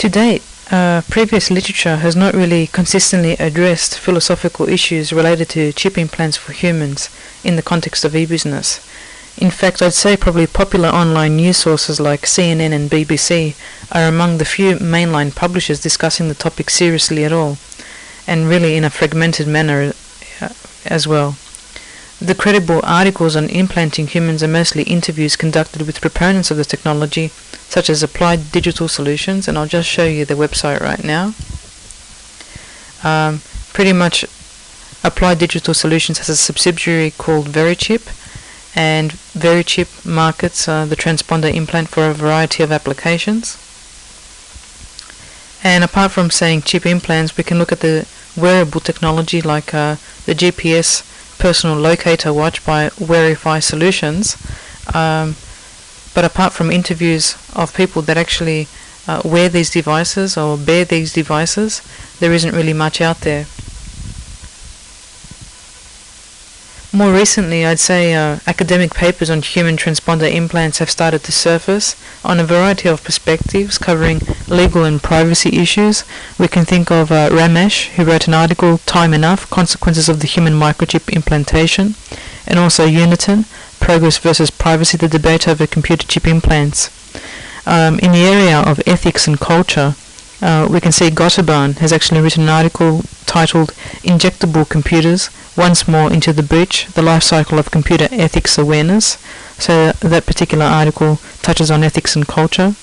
To date, previous literature has not really consistently addressed philosophical issues related to chip implants for humans in the context of e-business. In fact, I'd say probably popular online news sources like CNN and BBC are among the few mainline publishers discussing the topic seriously at all, and really in a fragmented manner as well. The credible articles on implanting humans are mostly interviews conducted with proponents of the technology, such as Applied Digital Solutions, and I'll just show you their website right now. Pretty much Applied Digital Solutions has a subsidiary called Verichip, and Verichip markets the transponder implant for a variety of applications. And apart from saying chip implants, we can look at the wearable technology like the GPS personal locator watch by Verify Solutions. But apart from interviews of people that actually wear these devices or bear these devices, there isn't really much out there. More recently, I'd say academic papers on human transponder implants have started to surface on a variety of perspectives covering legal and privacy issues. We can think of Ramesh, who wrote an article, Time Enough, Consequences of the Human Microchip Implantation, and also Uniton, Progress versus Privacy, the debate over computer chip implants. In the area of ethics and culture, we can see Gotterban has actually written an article titled Injectable Computers, Once More into the Breach, the Life Cycle of Computer Ethics Awareness. So that particular article touches on ethics and culture.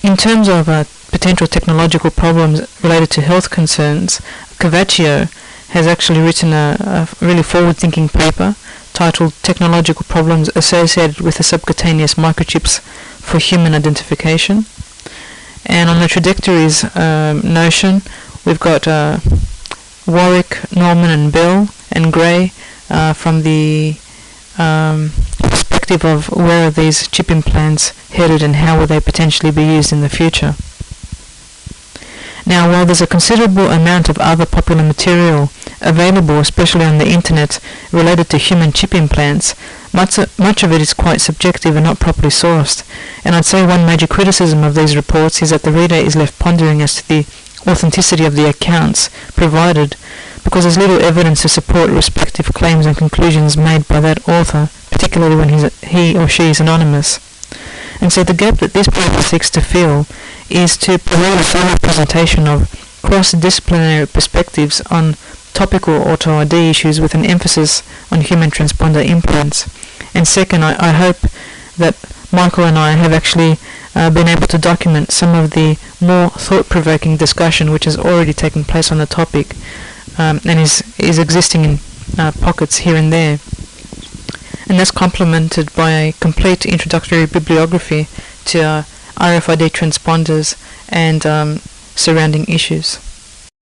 In terms of potential technological problems related to health concerns, Cavaccio has actually written a really forward-thinking paper titled Technological Problems Associated with the Subcutaneous Microchips for Human Identification. And on the trajectories notion, we've got Warwick, Norman and Bell and Gray from the perspective of where are these chip implants headed and how will they potentially be used in the future. Now, while there's a considerable amount of other popular material available, especially on the internet, related to human chip implants, much of it is quite subjective and not properly sourced, and I'd say one major criticism of these reports is that the reader is left pondering as to the authenticity of the accounts provided, because there's little evidence to support respective claims and conclusions made by that author, particularly when he or she is anonymous. And so the gap that this paper seeks to fill is to provide a thorough presentation of cross-disciplinary perspectives on topical auto ID issues with an emphasis on human transponder implants. And second, I hope that Michael and I have actually been able to document some of the more thought-provoking discussion which has already taken place on the topic and is existing in pockets here and there. And that's complemented by a complete introductory bibliography to RFID transponders and surrounding issues.